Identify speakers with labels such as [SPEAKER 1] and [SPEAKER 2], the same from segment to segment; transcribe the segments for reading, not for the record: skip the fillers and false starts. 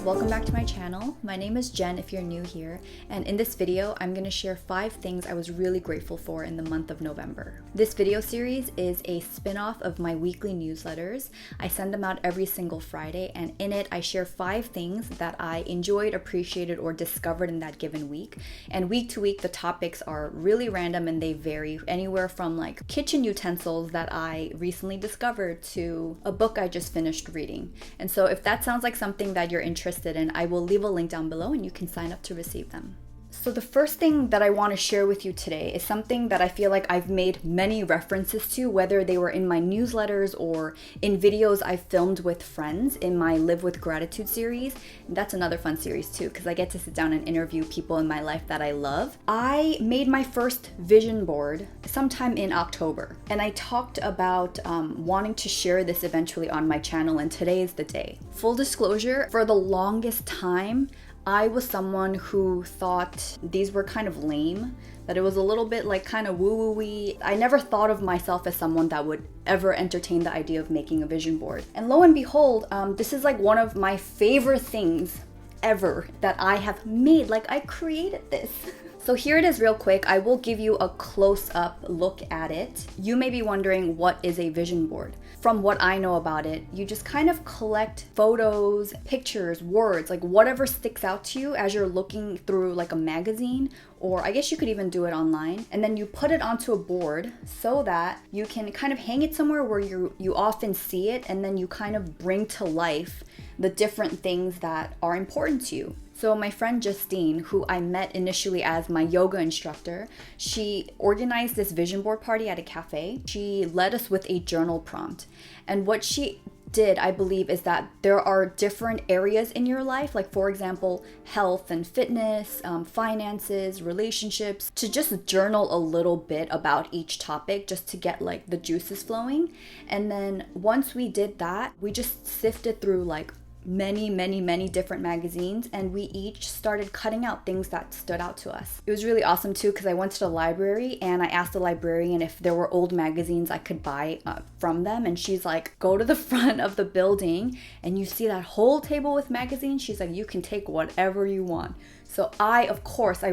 [SPEAKER 1] Welcome back to my channel. My name is Jen if you're new here, and in this video I'm going to share 5 things I was really grateful for in the month of November. This video series is a spin-off of my weekly newsletters. I send them out every single Friday, and in it I share 5 things that I enjoyed, appreciated, or discovered in that given week. And week to week the topics are really random and they vary, anywhere from like kitchen utensils that I recently discovered to a book I just finished reading. And so if that sounds like something that you're interested in, I will leave a link down below and you can sign up to receive them. So the first thing that I want to share with you today is something that I feel like I've made many references to, whether they were in my newsletters or in videos I filmed with friends in my Live with Gratitude series. And that's another fun series too, because I get to sit down and interview people in my life that I love. I made my first vision board sometime in October, and I talked about wanting to share this eventually on my channel, and today is the day. Full disclosure, for the longest time, I was someone who thought these were kind of lame, that it was a little bit like kind of woo-woo-y. I never thought of myself as someone that would ever entertain the idea of making a vision board. And lo and behold, this is like one of my favorite things ever that I have made. Like, I created this. So here it is real quick. I will give you a close-up look at it. You may be wondering, what is a vision board? From what I know about it, you just kind of collect photos, pictures, words, like whatever sticks out to you as you're looking through like a magazine, or I guess you could even do it online, and then you put it onto a board so that you can kind of hang it somewhere where you often see it, and then you kind of bring to life the different things that are important to you. So my friend Justine, who I met initially as my yoga instructor, she organized this vision board party at a cafe. She led us with a journal prompt. And what she did, I believe, is that there are different areas in your life, like for example, health and fitness, finances, relationships, to just journal a little bit about each topic just to get like the juices flowing. And then once we did that, we just sifted through like many different magazines, and we each started cutting out things that stood out to us. It was really awesome too, because I went to the library and I asked the librarian if there were old magazines I could buy from them, and she's like, go to the front of the building and you see that whole table with magazines. She's like, you can take whatever you want. So I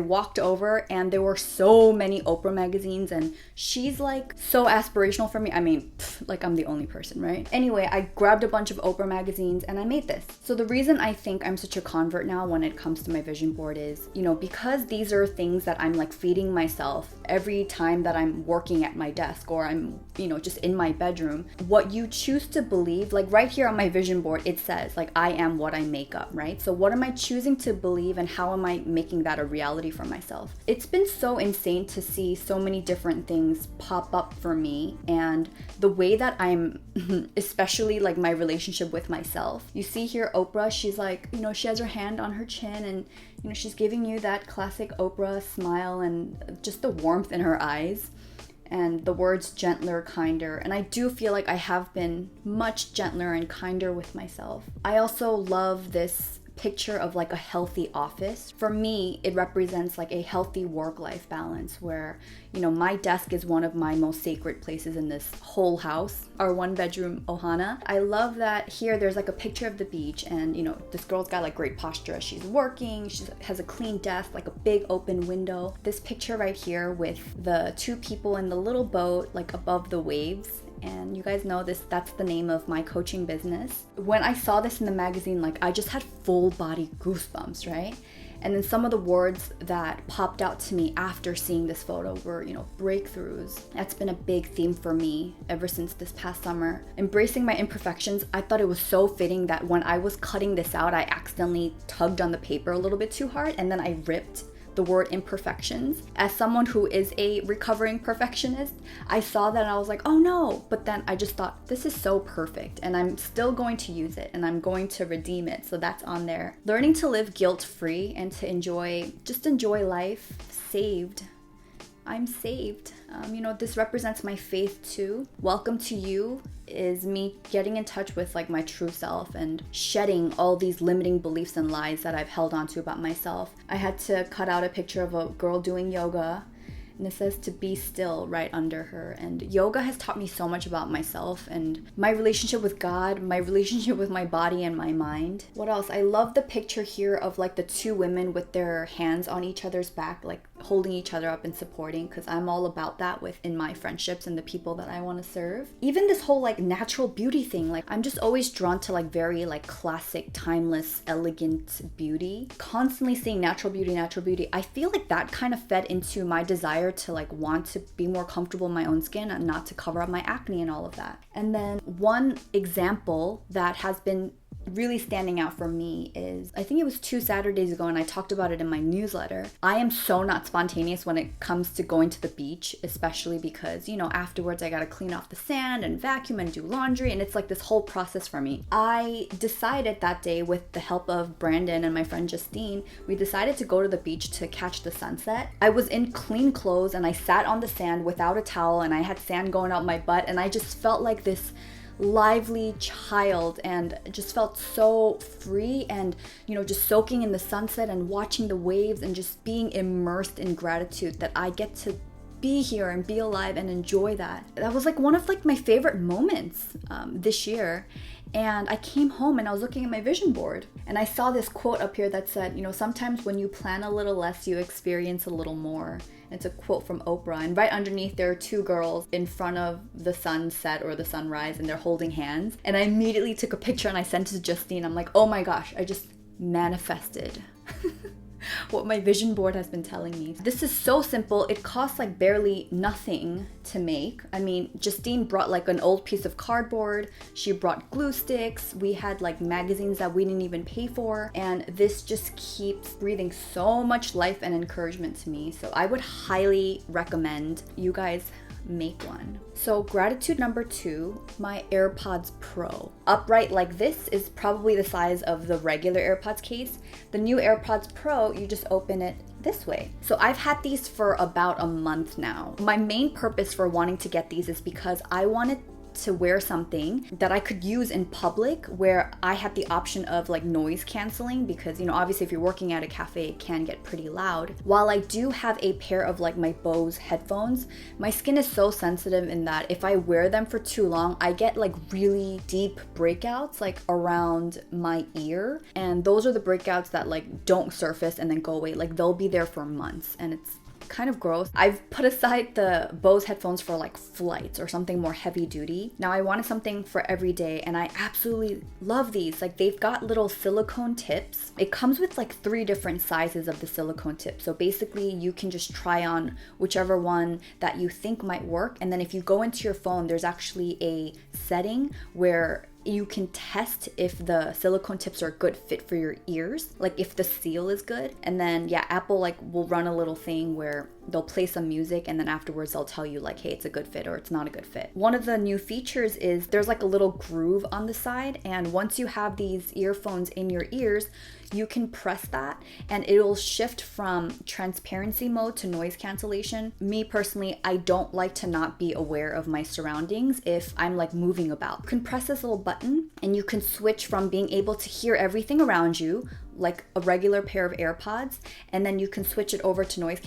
[SPEAKER 1] walked over, and there were so many Oprah magazines, and she's like so aspirational for me. I mean, like I'm the only person, right? Anyway, I grabbed a bunch of Oprah magazines and I made this. So the reason I think I'm such a convert now when it comes to my vision board is, because these are things that I'm like feeding myself every time that I'm working at my desk or I'm, just in my bedroom. What you choose to believe, like right here on my vision board, it says like, I am what I make up, right? So what am I choosing to believe, and how am I making that a reality for myself? It's been so insane to see so many different things pop up for me, and the way that I'm especially like my relationship with myself. You see here Oprah, she's like, she has her hand on her chin, and she's giving you that classic Oprah smile and just the warmth in her eyes and the words gentler, kinder. And I do feel like I have been much gentler and kinder with myself. I also love this picture of like a healthy office. For me, it represents like a healthy work-life balance where, my desk is one of my most sacred places in this whole house, our 1-bedroom ohana. I love that here there's like a picture of the beach, and this girl's got like great posture as she's working. She has a clean desk, like a big open window. This picture right here with the 2 people in the little boat like above the waves. And you guys know this, that's the name of my coaching business. When I saw this in the magazine, like I just had full body goosebumps, right? And then some of the words that popped out to me after seeing this photo were, breakthroughs. That's been a big theme for me ever since this past summer. Embracing my imperfections, I thought it was so fitting that when I was cutting this out, I accidentally tugged on the paper a little bit too hard, and then I ripped the word imperfections. As someone who is a recovering perfectionist, I saw that and I was like, oh no, but then I just thought, this is so perfect and I'm still going to use it and I'm going to redeem it, so that's on there. Learning to live guilt-free and to enjoy life. Saved. I'm saved. This represents my faith too. Welcome to you is me getting in touch with like my true self and shedding all these limiting beliefs and lies that I've held onto about myself. I had to cut out a picture of a girl doing yoga, and it says to be still right under her. And yoga has taught me so much about myself and my relationship with God, my relationship with my body and my mind. What else? I love the picture here of like the two women with their hands on each other's back, like holding each other up and supporting, because I'm all about that within my friendships and the people that I want to serve. Even this whole like natural beauty thing, like I'm just always drawn to like very like classic, timeless, elegant beauty. Constantly seeing natural beauty, natural beauty. I feel like that kind of fed into my desire to like want to be more comfortable in my own skin and not to cover up my acne and all of that. And then one example that has been really standing out for me is, I think it was 2 Saturdays ago, and I talked about it in my newsletter. I am so not spontaneous when it comes to going to the beach, especially because, you know, afterwards I gotta clean off the sand and vacuum and do laundry, and it's like this whole process for me. I decided that day, with the help of Brandon and my friend Justine, we decided to go to the beach to catch the sunset. I was in clean clothes and I sat on the sand without a towel, and I had sand going out my butt, and I just felt like this lively child and just felt so free, and you know, just soaking in the sunset and watching the waves and just being immersed in gratitude that I get to be here and be alive and enjoy that. That was like one of like my favorite moments this year. And I came home and I was looking at my vision board and I saw this quote up here that said, you know, sometimes when you plan a little less, you experience a little more. It's a quote from Oprah, and right underneath there are 2 girls in front of the sunset or the sunrise, and they're holding hands. And I immediately took a picture and I sent it to Justine. I'm like, oh my gosh, I just manifested what my vision board has been telling me. This is so simple. It costs like barely nothing to make. I mean, Justine brought like an old piece of cardboard. She brought glue sticks. We had like magazines that we didn't even pay for. And this just keeps breathing so much life and encouragement to me. So I would highly recommend you guys make one. So gratitude number 2, my AirPods Pro. Upright like this is probably the size of the regular AirPods case. The new AirPods Pro, you just open it this way. So I've had these for about a month now. My main purpose for wanting to get these is because I wanted to wear something that I could use in public where I had the option of like noise canceling, because, you know, obviously if you're working at a cafe, it can get pretty loud. While I do have a pair of like my Bose headphones, my skin is so sensitive in that if I wear them for too long, I get like really deep breakouts like around my ear. And those are the breakouts that like don't surface and then go away. Like they'll be there for months, and it's kind of gross. I've put aside the Bose headphones for like flights or something more heavy duty. Now I wanted something for every day, and I absolutely love these. Like they've got little silicone tips. It comes with like 3 different sizes of the silicone tip. So basically you can just try on whichever one that you think might work. And then if you go into your phone, there's actually a setting where you can test if the silicone tips are a good fit for your ears, like if the seal is good. And then yeah, Apple like will run a little thing where they'll play some music, and then afterwards they'll tell you like, hey, it's a good fit or it's not a good fit. One of the new features is there's like a little groove on the side, and once you have these earphones in your ears, you can press that and it will shift from transparency mode to noise cancellation. Me personally, I don't like to not be aware of my surroundings if I'm like moving about. You can press this little button and you can switch from being able to hear everything around you like a regular pair of AirPods, and then you can switch it over to noise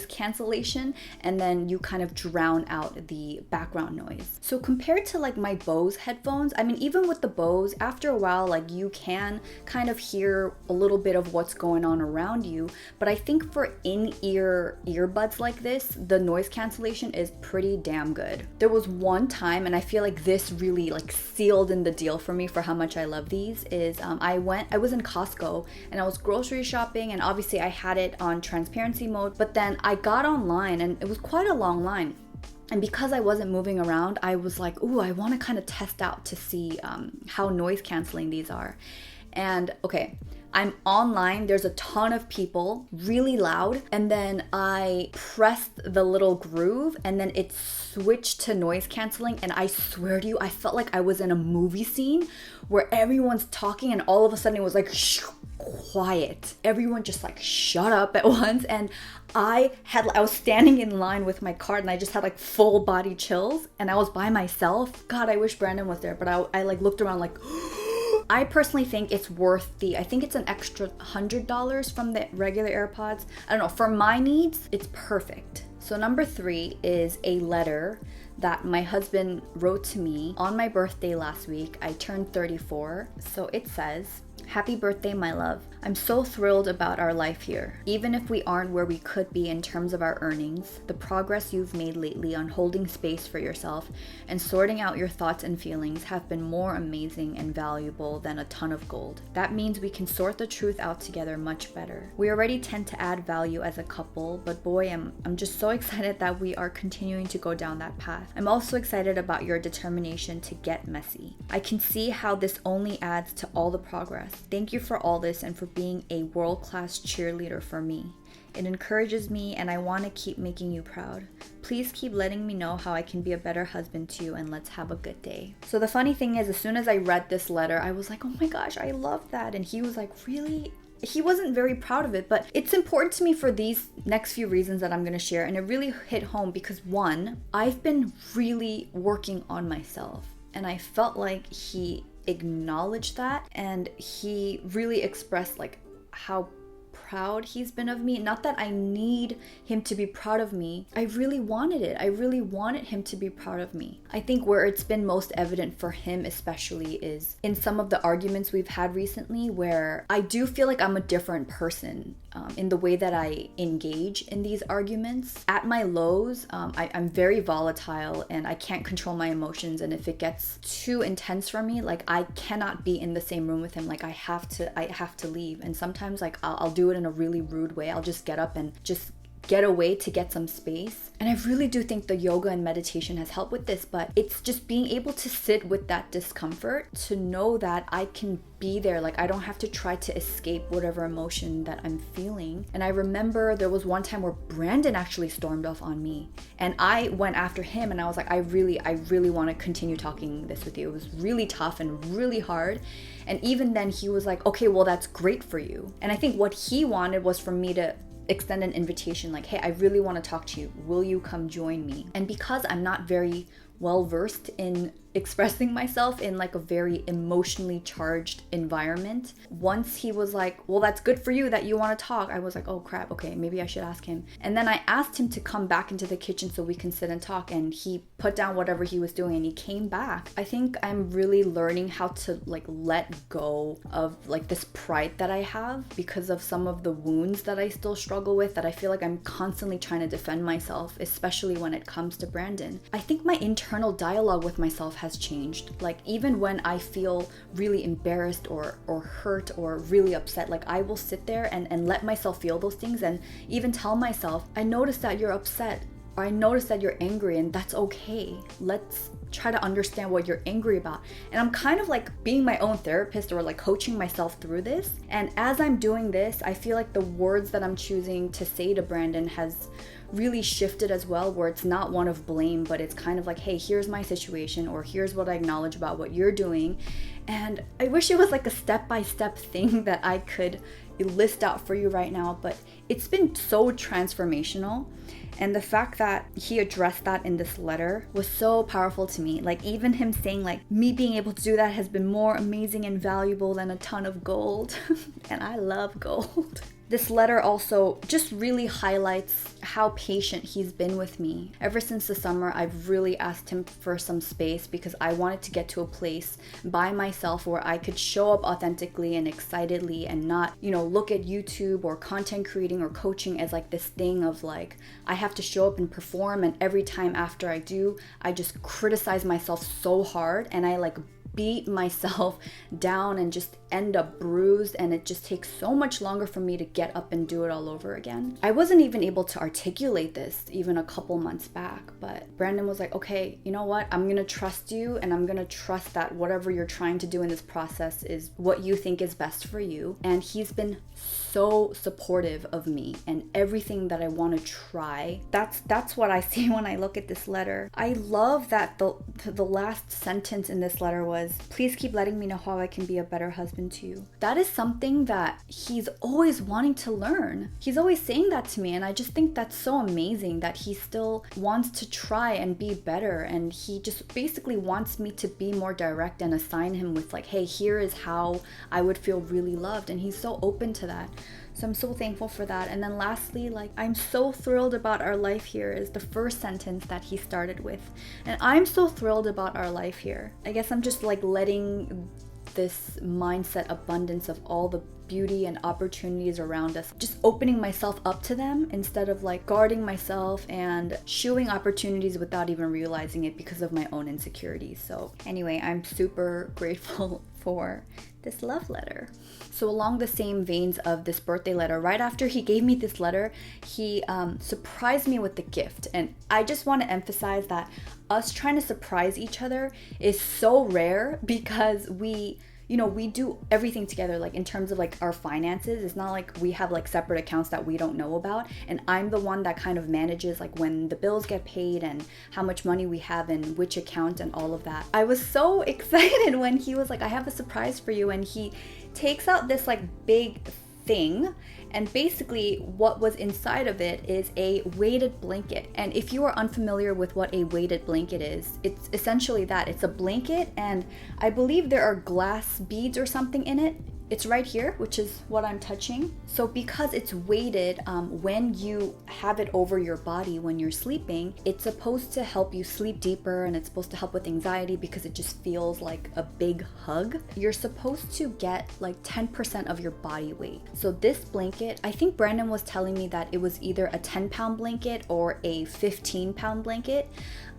[SPEAKER 1] cancellation, and then you kind of drown out the background noise. So compared to like my Bose headphones, I mean, even with the Bose, after a while, like you can kind of hear a little bit of what's going on around you, but I think for in-ear earbuds like this, the noise cancellation is pretty damn good. There was one time, and I feel like this really like sealed in the deal for me for how much I love these, is I was in Costco and I was grocery shopping, and obviously I had it on transparency mode, but then I got online and it was quite a long line. And because I wasn't moving around, I was like, ooh, I want to kind of test out to see how noise canceling these are. And okay, I'm online, there's a ton of people, really loud, and then I pressed the little groove and then it switched to noise canceling, and I swear to you, I felt like I was in a movie scene where everyone's talking and all of a sudden it was like quiet. Everyone just like shut up at once. And I was standing in line with my cart and I just had like full body chills and I was by myself. God, I wish Brandon was there, but I like looked around like, I personally think it's worth I think it's an extra $100 from the regular AirPods. I don't know, for my needs, it's perfect. So number 3 is a letter that my husband wrote to me on my birthday last week. I turned 34. So it says, "Happy birthday, my love. I'm so thrilled about our life here. Even if we aren't where we could be in terms of our earnings, the progress you've made lately on holding space for yourself and sorting out your thoughts and feelings have been more amazing and valuable than a ton of gold. That means we can sort the truth out together much better. We already tend to add value as a couple, but boy, I'm just so excited that we are continuing to go down that path. I'm also excited about your determination to get messy. I can see how this only adds to all the progress. Thank you for all this and for being a world-class cheerleader for me. It encourages me and I want to keep making you proud. Please keep letting me know how I can be a better husband to you and let's have a good day." So the funny thing is, as soon as I read this letter, I was like, oh my gosh, I love that. And he was like, really? He wasn't very proud of it, but it's important to me for these next few reasons that I'm going to share. And it really hit home because 1, I've been really working on myself and I felt like he acknowledged that and he really expressed like how proud he's been of me. Not that I need him to be proud of me. I really wanted it. I really wanted him to be proud of me. I think where it's been most evident for him especially is in some of the arguments we've had recently where I do feel like I'm a different person in the way that I engage in these arguments. At my lows, I'm very volatile and I can't control my emotions, and if it gets too intense for me, like I cannot be in the same room with him. Like I have to leave. And sometimes like I'll do it in a really rude way. I'll just get up and just get away to get some space. And I really do think the yoga and meditation has helped with this, but it's just being able to sit with that discomfort, to know that I can be there. Like I don't have to try to escape whatever emotion that I'm feeling. And I remember there was one time where Brandon actually stormed off on me and I went after him and I was like, I really want to continue talking this with you. It was really tough and really hard. And even then he was like, okay, well, that's great for you. And I think what he wanted was for me to extend an invitation like, hey, I really want to talk to you. Will you come join me? And because I'm not very well versed in expressing myself in like a very emotionally charged environment, once he was like, well, that's good for you that you want to talk, I was like, oh crap, okay, maybe I should ask him. And then I asked him to come back into the kitchen so we can sit and talk, and he put down whatever he was doing and he came back. I think I'm really learning how to like let go of like this pride that I have because of some of the wounds that I still struggle with, that I feel like I'm constantly trying to defend myself, especially when it comes to Brandon. I think my internal dialogue with myself has changed. Like even when I feel really embarrassed or hurt or really upset, like I will sit there and let myself feel those things and even tell myself, I noticed that you're upset, or I noticed that you're angry, and that's okay. Let's try to understand what you're angry about. And I'm kind of like being my own therapist or like coaching myself through this. And as I'm doing this, I feel like the words that I'm choosing to say to Brandon has really shifted as well, where it's not one of blame, but it's kind of like, hey, here's my situation, or here's what I acknowledge about what you're doing. And I wish it was like a step-by-step thing that I could list out for you right now, but it's been so transformational. And the fact that he addressed that in this letter was so powerful to me. Like even him saying like, me being able to do that has been more amazing and valuable than a ton of gold. And I love gold. This letter also just really highlights how patient he's been with me. Ever since the summer, I've really asked him for some space because I wanted to get to a place by myself where I could show up authentically and excitedly and not, look at YouTube or content creating or coaching as like this thing of like, I have to show up and perform, and every time after I do, I just criticize myself so hard and I like beat myself down and just end up bruised, and it just takes so much longer for me to get up and do it all over again. I wasn't even able to articulate this even a couple months back, but Brandon was like, okay, you know what? I'm gonna trust you, and I'm gonna trust that whatever you're trying to do in this process is what you think is best for you. And he's been so supportive of me and everything that I want to try. That's what I see when I look at this letter. I love that the last sentence in this letter was, says, "Please keep letting me know how I can be a better husband to you." That is something that he's always wanting to learn. He's always saying that to me, and I just think that's so amazing that he still wants to try and be better, and he just basically wants me to be more direct and assign him with like, hey, here is how I would feel really loved, and he's so open to that. So I'm so thankful for that. And then lastly, like, I'm so thrilled about our life here is the first sentence that he started with. And I'm so thrilled about our life here. I guess I'm just like letting this mindset abundance of all the beauty and opportunities around us, just opening myself up to them instead of like guarding myself and shooing opportunities without even realizing it because of my own insecurities. So anyway, I'm super grateful for this love letter. So along the same veins of this birthday letter, right after he gave me this letter, he surprised me with the gift. And I just want to emphasize that us trying to surprise each other is so rare because we do everything together, like in terms of like our finances. It's not like we have like separate accounts that we don't know about. And I'm the one that kind of manages like when the bills get paid and how much money we have in which account and all of that. I was so excited when he was like, "I have a surprise for you." And he takes out this like big thing, and basically what was inside of it is a weighted blanket. And if you are unfamiliar with what a weighted blanket is, it's essentially that. It's a blanket, and I believe there are glass beads or something in it. It's right here, which is what I'm touching. So because it's weighted, when you have it over your body when you're sleeping, it's supposed to help you sleep deeper, and it's supposed to help with anxiety because it just feels like a big hug. You're supposed to get like 10% of your body weight. So this blanket, I think Brandon was telling me that it was either a 10-pound blanket or a 15-pound blanket.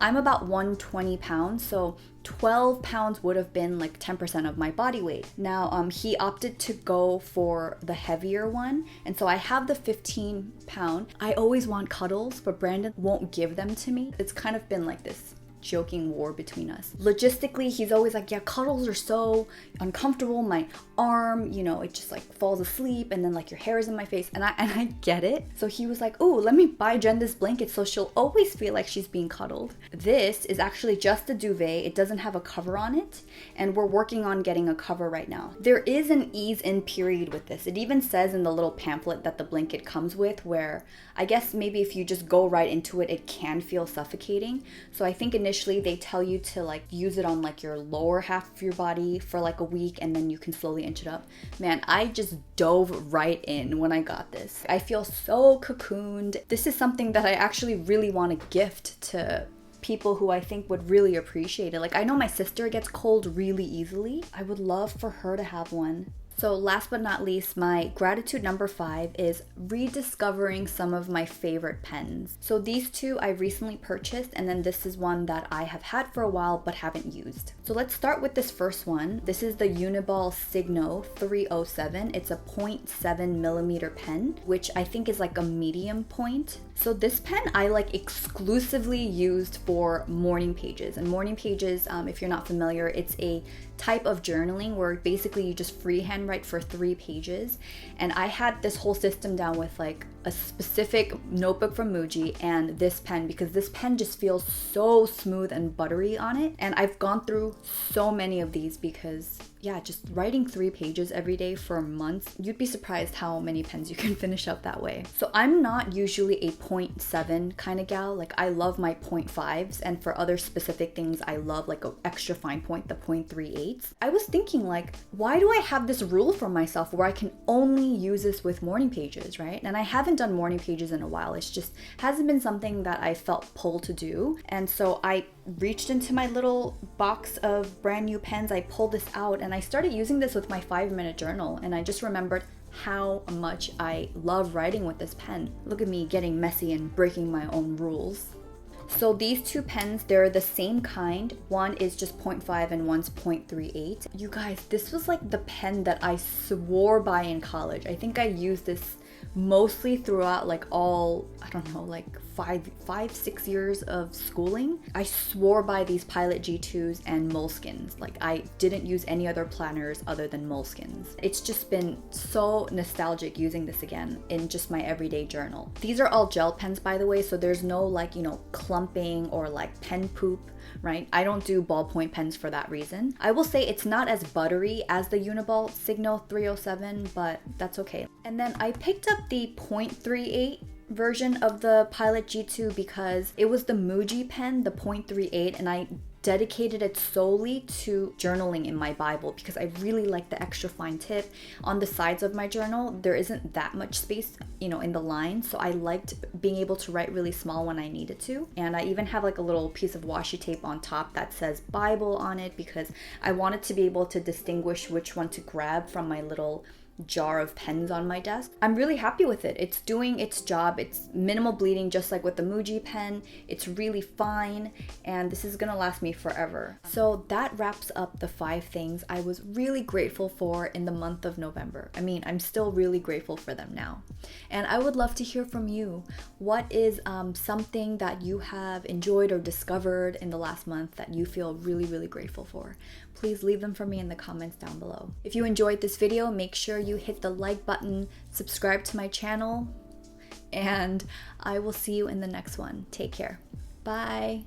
[SPEAKER 1] I'm about 120 pounds, so 12 pounds would have been like 10% of my body weight. Now, he opted to go for the heavier one, and so I have the 15-pound. I always want cuddles, but Brandon won't give them to me. It's kind of been like this joking war between us. Logistically, he's always like, "Yeah, cuddles are so uncomfortable. My arm, it just like falls asleep, and then like your hair is in my face." And I get it. So he was like, "Oh, let me buy Jen this blanket so she'll always feel like she's being cuddled." This is actually just a duvet. It doesn't have a cover on it, and we're working on getting a cover right now. There is an ease-in period with this. It even says in the little pamphlet that the blanket comes with, where I guess maybe if you just go right into it, it can feel suffocating. So I think initially they tell you to like use it on like your lower half of your body for like a week, and then you can slowly inch it up. Man, I just dove right in when I got this. I feel so cocooned. This is something that I actually really want to gift to people who I think would really appreciate it. Like, I know my sister gets cold really easily. I would love for her to have one. So last but not least, my gratitude number 5 is rediscovering some of my favorite pens. So these two I recently purchased, and then this is one that I have had for a while but haven't used. So let's start with this first one. This is the Uniball Signo 307. It's a 0.7 millimeter pen, which I think is like a medium point. So this pen I like exclusively used for morning pages. And morning pages, if you're not familiar, it's a type of journaling where basically you just freehand write for 3 pages. And I had this whole system down with like a specific notebook from Muji and this pen, because this pen just feels so smooth and buttery on it. And I've gone through so many of these because yeah, just writing 3 pages every day for months, you'd be surprised how many pens you can finish up that way. So I'm not usually a 0.7 kind of gal. Like, I love my 0.5s, and for other specific things, I love like an extra fine point, the 0.38s. I was thinking like, why do I have this rule for myself where I can only use this with morning pages, right? And I haven't done morning pages in a while. It's just hasn't been something that I felt pulled to do. And so I reached into my little box of brand new pens. I pulled this out and I started using this with my 5-minute journal, and I just remembered how much I love writing with this pen. Look at me getting messy and breaking my own rules. So these 2 pens, they're the same kind. One is just 0.5 and one's 0.38. You guys, this was like the pen that I swore by in college. I think I used this mostly throughout like all, I don't know, like 6 years of schooling. I swore by these Pilot G2s and Moleskines. Like I didn't use any other planners other than Moleskines. It's just been so nostalgic using this again in just my everyday journal. These are all gel pens, by the way, so there's no like, you know, clumping or like pen poop, right? I don't do ballpoint pens for that reason. I will say it's not as buttery as the Uniball Signo 307, but that's okay. And then I picked up the .38 version of the Pilot G2 because it was the Muji pen, the .38, and I dedicated it solely to journaling in my Bible because I really like the extra fine tip on the sides of my journal. There isn't that much space, you know, in the line, so I liked being able to write really small when I needed to. And I even have like a little piece of washi tape on top that says Bible on it because I wanted to be able to distinguish which one to grab from my little jar of pens on my desk. I'm really happy with it. It's doing its job. It's minimal bleeding, just like with the Muji pen. It's really fine, and this is gonna last me forever. So that wraps up the 5 things I was really grateful for in the month of November. I mean, I'm still really grateful for them now. And I would love to hear from you. What is something that you have enjoyed or discovered in the last month that you feel really, really grateful for? Please leave them for me in the comments down below. If you enjoyed this video, make sure you hit the like button, subscribe to my channel, and I will see you in the next one. Take care. Bye.